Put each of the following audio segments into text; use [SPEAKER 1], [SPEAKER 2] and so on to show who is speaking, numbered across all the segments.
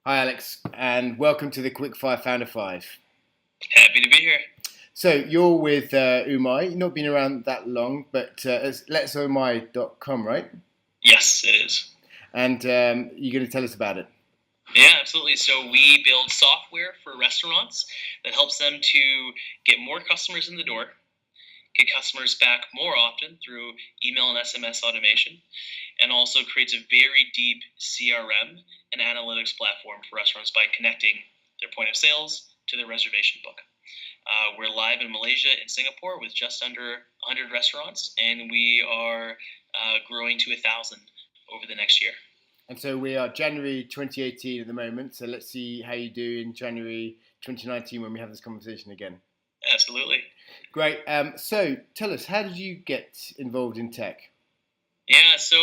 [SPEAKER 1] Hi, Alex, and welcome to the Quickfire Founder Five.
[SPEAKER 2] Happy to be here.
[SPEAKER 1] So you're with UMAI. You've not been around that long, but it's letsomai.com, right?
[SPEAKER 2] Yes, it is.
[SPEAKER 1] And you're going to tell us about it.
[SPEAKER 2] Yeah, absolutely. So we build software for restaurants that helps them to get more customers in the door, get customers back more often through email and SMS automation, and also creates a very deep CRM and analytics platform for restaurants by connecting their point of sales to their reservation book. We're live in Malaysia and Singapore with just under 100 restaurants, and we are growing to 1,000 over the next year.
[SPEAKER 1] And so we are January 2018 at the moment. So let's see how you do in January 2019 when we have this conversation again.
[SPEAKER 2] Absolutely.
[SPEAKER 1] Great. So tell us, how did you get involved in tech?
[SPEAKER 2] Yeah, so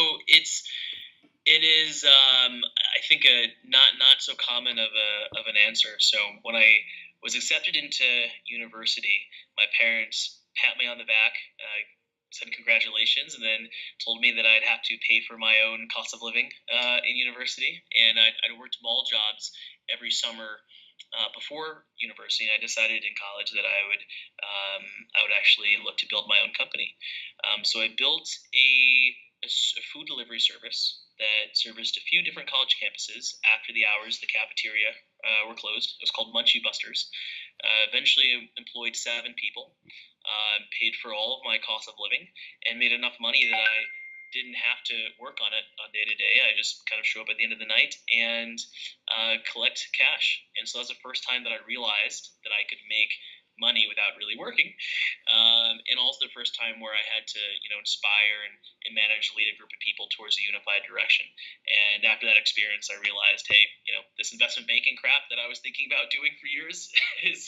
[SPEAKER 2] it is I think a not so common of an answer. So when I was accepted into university, my parents pat me on the back, said congratulations, and then told me that I'd have to pay for my own cost of living in university, and I'd worked mall jobs every summer. Before university, and I decided in college that I would actually look to build my own company. So I built a food delivery service that serviced a few different college campuses. After the hours, the cafeteria were closed. It was called Munchie Busters. Eventually employed 7 people, paid for all of my cost of living, and made enough money that I didn't have to work on it on day to day. I just kind of show up at the end of the night and collect cash. And so that was the first time that I realized that I could make money without really working, and also the first time where I had to, inspire and manage, lead a group of people towards a unified direction. And after that experience, I realized, hey, this investment banking crap that I was thinking about doing for years is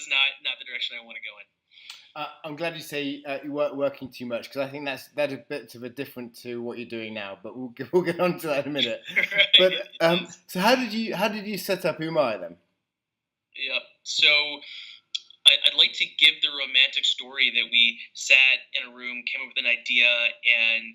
[SPEAKER 2] not the direction I want to go in.
[SPEAKER 1] I'm glad you say you weren't working too much, because I think that's a bit of a different to what you're doing now. But we'll get on to that in a minute.
[SPEAKER 2] Right.
[SPEAKER 1] But so how did you set up UMAI then?
[SPEAKER 2] Yeah. So I'd like to give the romantic story that we sat in a room, came up with an idea, and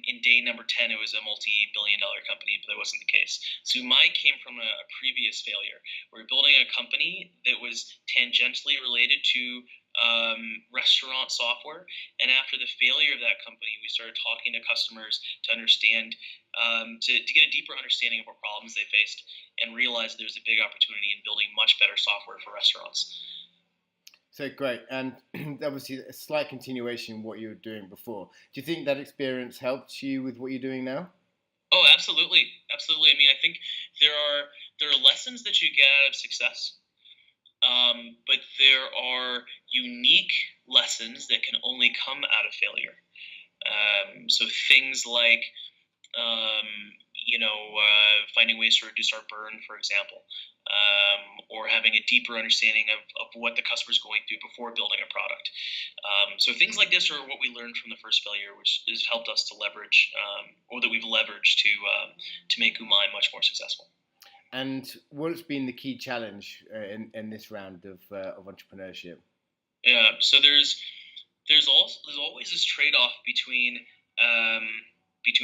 [SPEAKER 2] in day number 10, it was a multi-billion-dollar company, but that wasn't the case. So Mai came from a previous failure. We were building a company that was tangentially related to restaurant software, and after the failure of that company, we started talking to customers to understand, to get a deeper understanding of what problems they faced, and realized there was a big opportunity in building much better software for restaurants.
[SPEAKER 1] So great, and obviously a slight continuation of what you were doing before. Do you think that experience helped you with what you're doing now?
[SPEAKER 2] Oh, absolutely, absolutely. I mean, I think there are lessons that you get out of success, but there are unique lessons that can only come out of failure. So things like finding ways to reduce our burn, for example, or having a deeper understanding of what the customer is going through before building a product. So things like this are what we learned from the first failure, which has helped us to leverage, or that we've leveraged to make UMAI much more successful.
[SPEAKER 1] And what's been the key challenge in this round of entrepreneurship?
[SPEAKER 2] Yeah, so there's always this trade-off between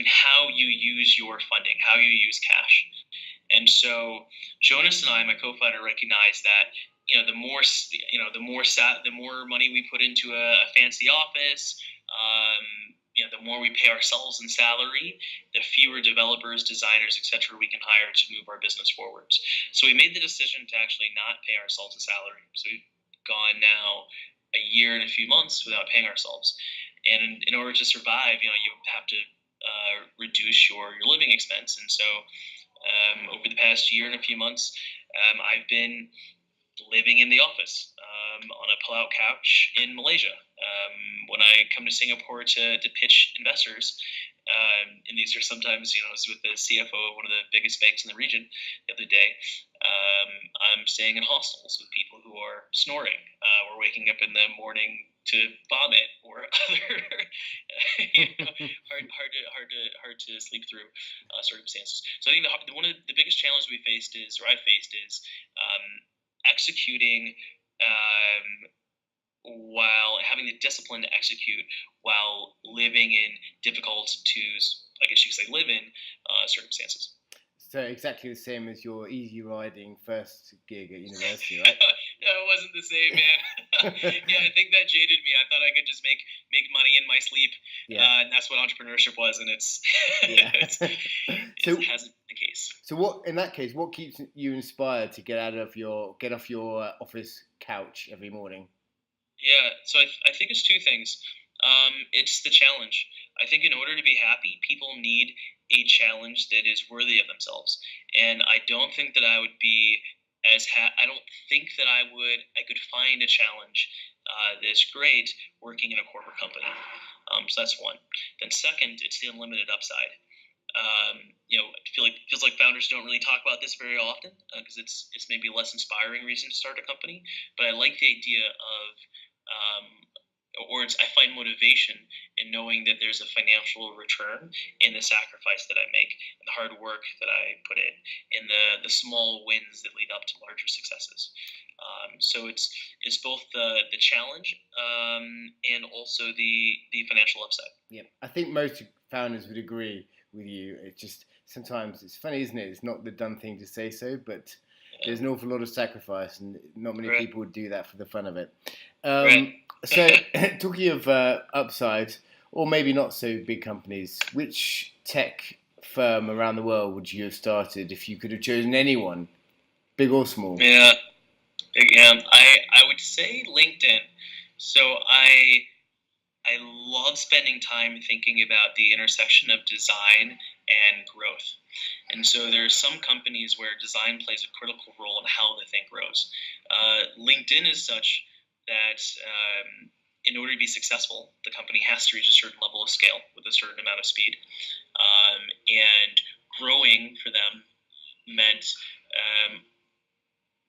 [SPEAKER 2] how you use your funding, how you use cash. And so Jonas and I, my co-founder, recognize that the more money we put into a fancy office, the more we pay ourselves in salary, the fewer developers, designers, etc. we can hire to move our business forwards. So we made the decision to actually not pay ourselves a salary. So we've gone now a year and a few months without paying ourselves. And in order to survive, you have to reduce your living expense. And so over the past year and a few months, I've been living in the office on a pull-out couch in Malaysia. When I come to Singapore to pitch investors, and these are sometimes, I was with the CFO of one of the biggest banks in the region the other day. I'm staying in hostels with people who are snoring, or waking up in the morning to vomit, or other hard to sleep through circumstances. So I think one of the biggest challenges I faced is executing while having the discipline to execute while living in difficult to, I guess you could say, live in circumstances.
[SPEAKER 1] So exactly the same as your easy riding first gig at university, right?
[SPEAKER 2] No, it wasn't the same, man. Yeah, I think that jaded me. I thought I could just make money in my sleep,
[SPEAKER 1] Yeah,
[SPEAKER 2] and that's what entrepreneurship was, and it's
[SPEAKER 1] yeah.
[SPEAKER 2] it
[SPEAKER 1] So,
[SPEAKER 2] hasn't been the case.
[SPEAKER 1] so what in that case? What keeps you inspired to get off your office couch every morning?
[SPEAKER 2] Yeah, so I think it's two things. It's the challenge. I think in order to be happy, people need a challenge that is worthy of themselves. And I don't think that I would be I don't think that I could find a challenge that's great working in a corporate company. So that's one. Then second, it's the unlimited upside. Feels like founders don't really talk about this very often because it's maybe a less inspiring reason to start a company. But I like the idea of um, I find motivation in knowing that there's a financial return in the sacrifice that I make, and the hard work that I put in the small wins that lead up to larger successes. So it's both the challenge and also the financial upside.
[SPEAKER 1] Yeah, I think most founders would agree with you. It's just sometimes it's funny, isn't it? It's not the done thing to say so, but
[SPEAKER 2] Yeah.
[SPEAKER 1] there's an awful lot of sacrifice, and not many
[SPEAKER 2] Right.
[SPEAKER 1] people would do that for the fun of it.
[SPEAKER 2] Right.
[SPEAKER 1] So, talking of upside, or maybe not so big companies, which tech firm around the world would you have started if you could have chosen anyone, big or small?
[SPEAKER 2] Yeah. Yeah. I would say LinkedIn. So I love spending time thinking about the intersection of design and growth. And so there are some companies where design plays a critical role in how the thing grows. LinkedIn is such that in order to be successful, the company has to reach a certain level of scale with a certain amount of speed. And growing for them meant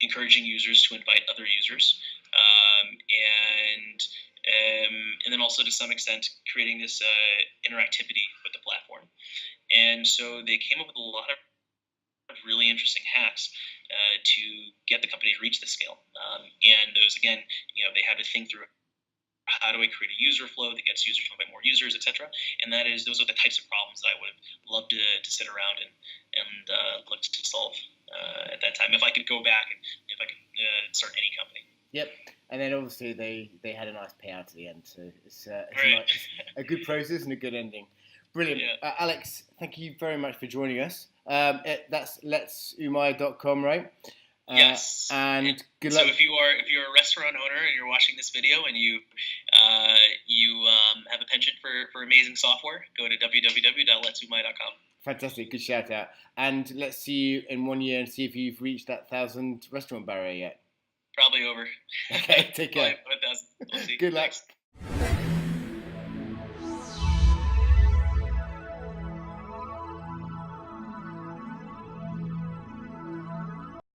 [SPEAKER 2] encouraging users to invite other users, and then also to some extent creating this interactivity with the platform. And so they came up with a lot of really interesting hacks to get the company to reach the scale. And those, again, they had to think through how do I create a user flow that gets users to invite more users, etc. And those are the types of problems that I would have loved to sit around and look to solve at that time if I could go back and if I could start any company.
[SPEAKER 1] Yep. And then obviously they had a nice payout at the end, so it's
[SPEAKER 2] Right.
[SPEAKER 1] a good process and a good ending. Brilliant.
[SPEAKER 2] Yeah.
[SPEAKER 1] Alex, thank you very much for joining us. That's letsumai.com, right?
[SPEAKER 2] Yes.
[SPEAKER 1] And good
[SPEAKER 2] So
[SPEAKER 1] luck.
[SPEAKER 2] if you're a restaurant owner and you're watching this video and you have a penchant for amazing software, go to www.letsumai.com.
[SPEAKER 1] Fantastic, good shout out. And let's see you in 1 year and see if you've reached that 1,000 restaurant barrier yet.
[SPEAKER 2] Probably over.
[SPEAKER 1] Okay, take care.
[SPEAKER 2] Probably 1,000. We'll see.
[SPEAKER 1] Good luck.
[SPEAKER 2] Thanks.